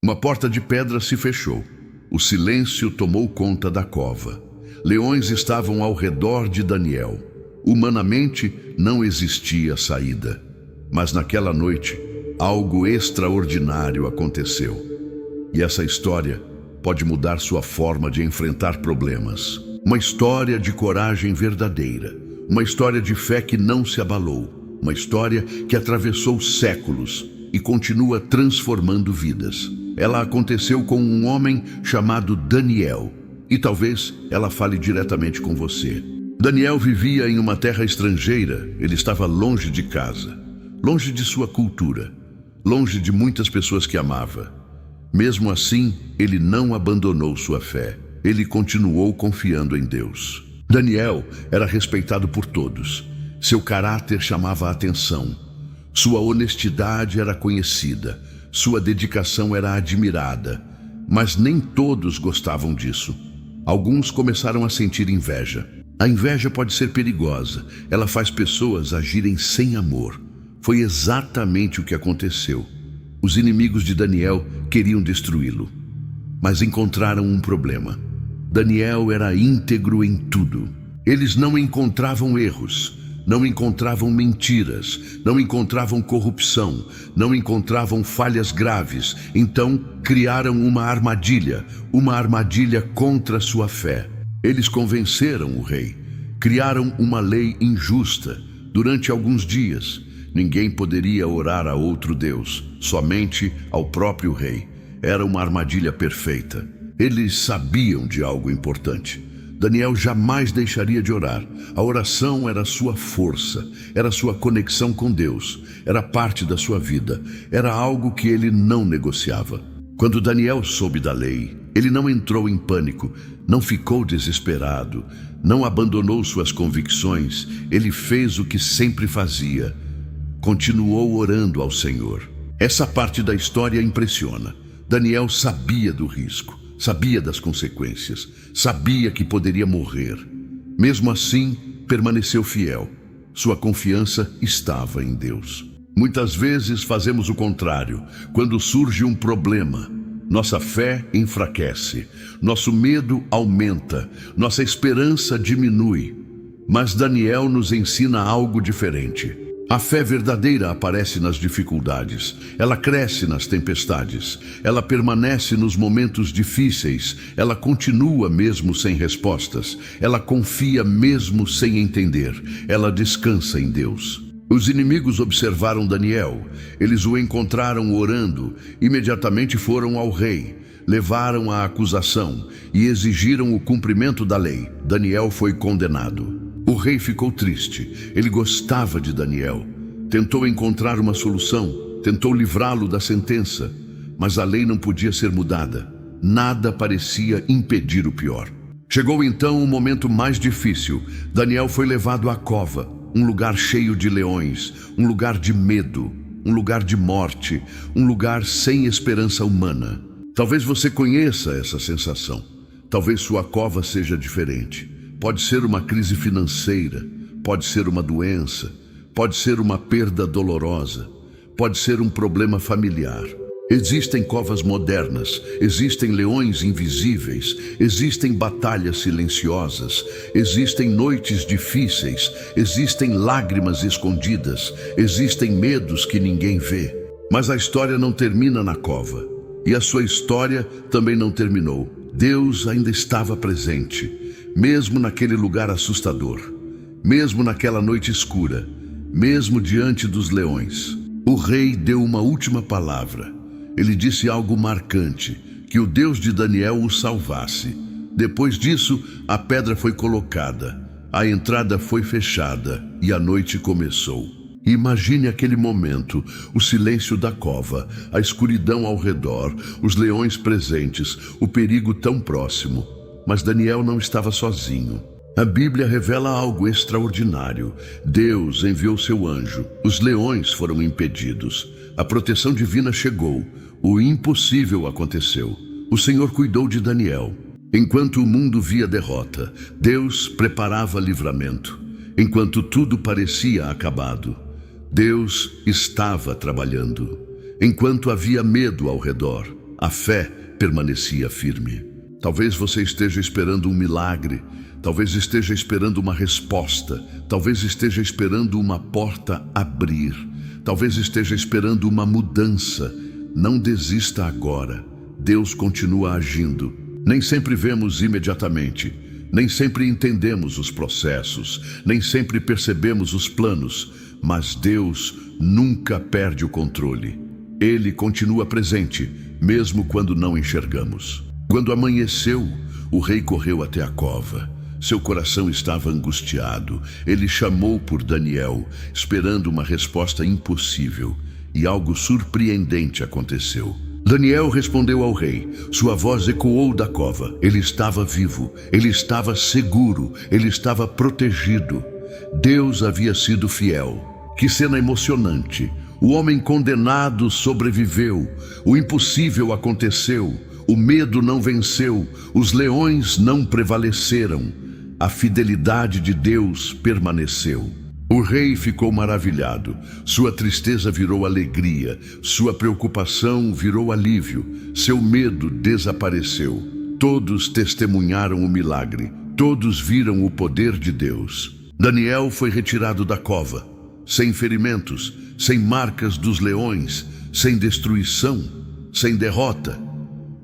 Uma porta de pedra se fechou. O silêncio tomou conta da cova. Leões estavam ao redor de Daniel. Humanamente, não existia saída. Mas naquela noite, algo extraordinário aconteceu. E essa história pode mudar sua forma de enfrentar problemas. Uma história de coragem verdadeira. Uma história de fé que não se abalou. Uma história que atravessou séculos e continua transformando vidas. Ela aconteceu com um homem chamado Daniel. E talvez ela fale diretamente com você. Daniel vivia em uma terra estrangeira. Ele estava longe de casa, longe de sua cultura, longe de muitas pessoas que amava. Mesmo assim, ele não abandonou sua fé. Ele continuou confiando em Deus. Daniel era respeitado por todos. Seu caráter chamava a atenção. Sua honestidade era conhecida. Sua dedicação era admirada. Mas nem todos gostavam disso. Alguns começaram a sentir inveja. A inveja pode ser perigosa. Ela faz pessoas agirem sem amor. Foi exatamente o que aconteceu. Os inimigos de Daniel queriam destruí-lo, mas encontraram um problema. Daniel era íntegro em tudo. Eles não encontravam erros, não encontravam mentiras, não encontravam corrupção, não encontravam falhas graves. Então criaram uma armadilha contra sua fé. Eles convenceram o rei, criaram uma lei injusta. Durante alguns dias, ninguém poderia orar a outro Deus, somente ao próprio rei. Era uma armadilha perfeita. Eles sabiam de algo importante. Daniel jamais deixaria de orar. A oração era sua força, era sua conexão com Deus, era parte da sua vida, era algo que ele não negociava. Quando Daniel soube da lei, ele não entrou em pânico, não ficou desesperado, não abandonou suas convicções. Ele fez o que sempre fazia. Continuou orando ao Senhor. Essa parte da história impressiona. Daniel sabia do risco, sabia das consequências, sabia que poderia morrer. Mesmo assim, permaneceu fiel. Sua confiança estava em Deus. Muitas vezes fazemos o contrário. Quando surge um problema, nossa fé enfraquece, nosso medo aumenta, nossa esperança diminui. Mas Daniel nos ensina algo diferente. A fé verdadeira aparece nas dificuldades, ela cresce nas tempestades, ela permanece nos momentos difíceis, ela continua mesmo sem respostas, ela confia mesmo sem entender, ela descansa em Deus. Os inimigos observaram Daniel, eles o encontraram orando, imediatamente foram ao rei, levaram a acusação e exigiram o cumprimento da lei. Daniel foi condenado. O rei ficou triste. Ele gostava de Daniel. Tentou encontrar uma solução, tentou livrá-lo da sentença, mas a lei não podia ser mudada. Nada parecia impedir o pior. Chegou então o momento mais difícil. Daniel foi levado à cova, um lugar cheio de leões, um lugar de medo, um lugar de morte, um lugar sem esperança humana. Talvez você conheça essa sensação. Talvez sua cova seja diferente. Pode ser uma crise financeira, pode ser uma doença, pode ser uma perda dolorosa, pode ser um problema familiar. Existem covas modernas, existem leões invisíveis, existem batalhas silenciosas, existem noites difíceis, existem lágrimas escondidas, existem medos que ninguém vê. Mas a história não termina na cova, e a sua história também não terminou. Deus ainda estava presente. Mesmo naquele lugar assustador, mesmo naquela noite escura, mesmo diante dos leões, o rei deu uma última palavra. Ele disse algo marcante, que o Deus de Daniel o salvasse. Depois disso, a pedra foi colocada, a entrada foi fechada e a noite começou. Imagine aquele momento, o silêncio da cova, a escuridão ao redor, os leões presentes, o perigo tão próximo. Mas Daniel não estava sozinho. A Bíblia revela algo extraordinário. Deus enviou seu anjo. Os leões foram impedidos. A proteção divina chegou. O impossível aconteceu. O Senhor cuidou de Daniel. Enquanto o mundo via derrota, Deus preparava livramento. Enquanto tudo parecia acabado, Deus estava trabalhando. Enquanto havia medo ao redor, A fé permanecia firme. Talvez você esteja esperando um milagre, talvez esteja esperando uma resposta, talvez esteja esperando uma porta abrir, talvez esteja esperando uma mudança. Não desista agora. Deus continua agindo. Nem sempre vemos imediatamente, nem sempre entendemos os processos, nem sempre percebemos os planos, mas Deus nunca perde o controle. Ele continua presente, mesmo quando não enxergamos. Quando amanheceu, o rei correu até a cova. Seu coração estava angustiado. Ele chamou por Daniel, esperando uma resposta impossível, e algo surpreendente aconteceu. Daniel respondeu ao rei. Sua voz ecoou da cova. Ele estava vivo, ele estava seguro, ele estava protegido. Deus havia sido fiel. Que cena emocionante! O homem condenado sobreviveu. O impossível aconteceu. O medo não venceu. Os leões não prevaleceram. A fidelidade de Deus permaneceu. O rei ficou maravilhado. Sua tristeza virou alegria. Sua preocupação virou alívio. Seu medo desapareceu. Todos testemunharam o milagre. Todos viram o poder de Deus. Daniel foi retirado da cova, sem ferimentos, sem marcas dos leões, sem destruição, sem derrota,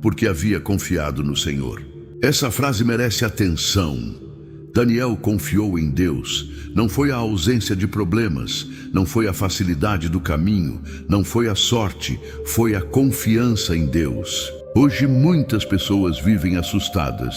porque havia confiado no Senhor. Essa frase merece atenção. Daniel confiou em Deus. Não foi a ausência de problemas, não foi a facilidade do caminho, não foi a sorte, foi a confiança em Deus. Hoje muitas pessoas vivem assustadas,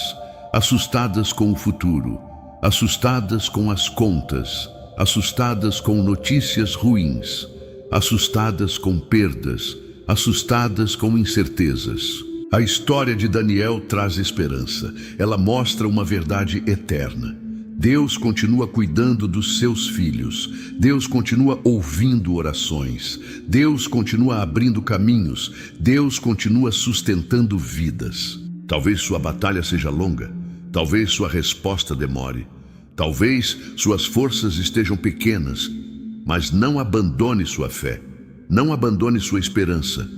assustadas com o futuro, assustadas com as contas, assustadas com notícias ruins, assustadas com perdas, assustadas com incertezas. A história de Daniel traz esperança. Ela mostra uma verdade eterna. Deus continua cuidando dos seus filhos. Deus continua ouvindo orações. Deus continua abrindo caminhos. Deus continua sustentando vidas. Talvez sua batalha seja longa. Talvez sua resposta demore. Talvez suas forças estejam pequenas. Mas não abandone sua fé. Não abandone sua esperança.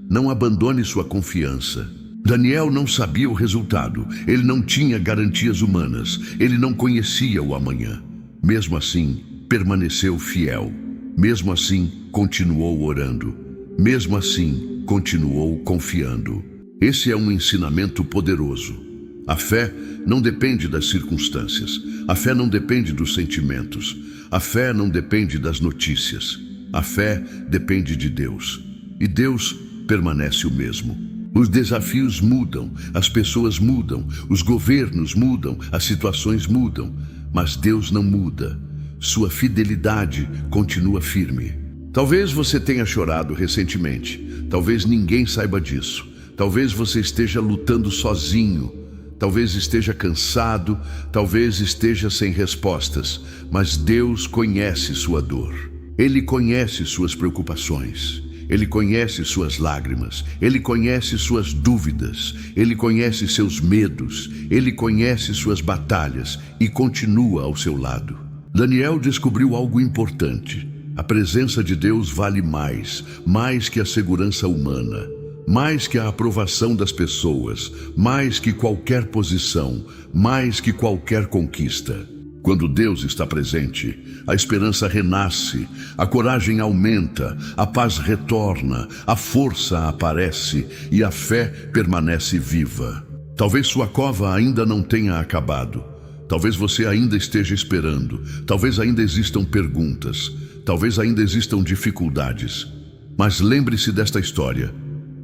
Não abandone sua confiança. Daniel não sabia o resultado. Ele não tinha garantias humanas. Ele não conhecia o amanhã. Mesmo assim, permaneceu fiel. Mesmo assim, continuou orando. Mesmo assim, continuou confiando. Esse é um ensinamento poderoso. A fé não depende das circunstâncias. A fé não depende dos sentimentos. A fé não depende das notícias. A fé depende de Deus. E Deus permanece o mesmo. Os desafios mudam, as pessoas mudam, os governos mudam, as situações mudam, mas Deus não muda. Sua fidelidade continua firme. Talvez você tenha chorado recentemente, talvez ninguém saiba disso. Talvez você esteja lutando sozinho, talvez esteja cansado, talvez esteja sem respostas, mas Deus conhece sua dor. Ele conhece suas preocupações. Ele conhece suas lágrimas, Ele conhece suas dúvidas, Ele conhece seus medos, Ele conhece suas batalhas e continua ao seu lado. Daniel descobriu algo importante. A presença de Deus vale mais que a segurança humana, mais que a aprovação das pessoas, mais que qualquer posição, mais que qualquer conquista. Quando Deus está presente, a esperança renasce, a coragem aumenta, a paz retorna, a força aparece e a fé permanece viva. Talvez sua cova ainda não tenha acabado. Talvez você ainda esteja esperando. Talvez ainda existam perguntas. Talvez ainda existam dificuldades. Mas lembre-se desta história.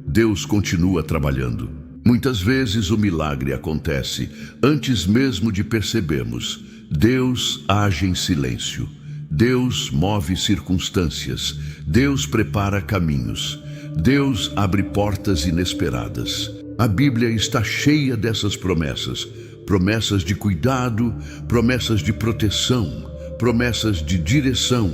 Deus continua trabalhando. Muitas vezes o milagre acontece antes mesmo de percebermos. Deus age em silêncio. Deus move circunstâncias. Deus prepara caminhos. Deus abre portas inesperadas. A Bíblia está cheia dessas promessas. Promessas de cuidado, promessas de proteção, promessas de direção,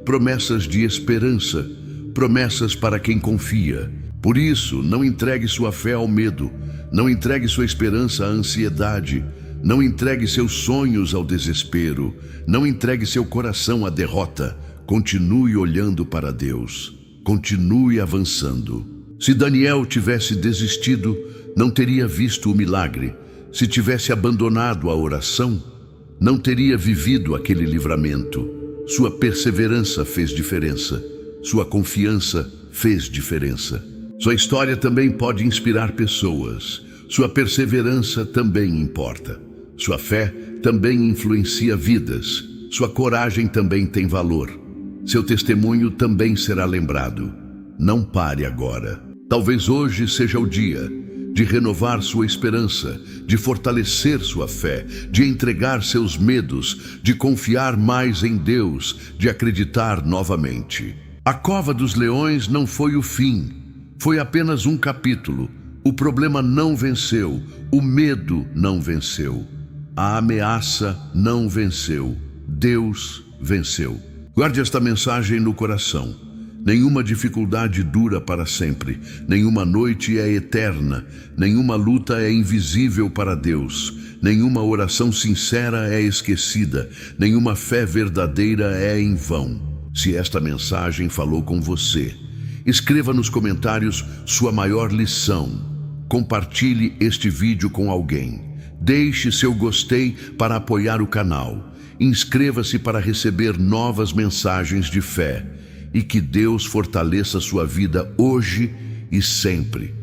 promessas de esperança, promessas para quem confia. Por isso, não entregue sua fé ao medo. Não entregue sua esperança à ansiedade. Não entregue seus sonhos ao desespero. Não entregue seu coração à derrota. Continue olhando para Deus. Continue avançando. Se Daniel tivesse desistido, não teria visto o milagre. Se tivesse abandonado a oração, não teria vivido aquele livramento. Sua perseverança fez diferença. Sua confiança fez diferença. Sua história também pode inspirar pessoas. Sua perseverança também importa. Sua fé também influencia vidas. Sua coragem também tem valor. Seu testemunho também será lembrado. Não pare agora. Talvez hoje seja o dia de renovar sua esperança, de fortalecer sua fé, de entregar seus medos, de confiar mais em Deus, de acreditar novamente. A Cova dos Leões não foi o fim, foi apenas um capítulo. O problema não venceu, o medo não venceu, a ameaça não venceu, Deus venceu. Guarde esta mensagem no coração. Nenhuma dificuldade dura para sempre, nenhuma noite é eterna, nenhuma luta é invisível para Deus, nenhuma oração sincera é esquecida, nenhuma fé verdadeira é em vão. Se esta mensagem falou com você, escreva nos comentários sua maior lição. Compartilhe este vídeo com alguém. Deixe seu gostei para apoiar o canal. Inscreva-se para receber novas mensagens de fé. E que Deus fortaleça sua vida hoje e sempre.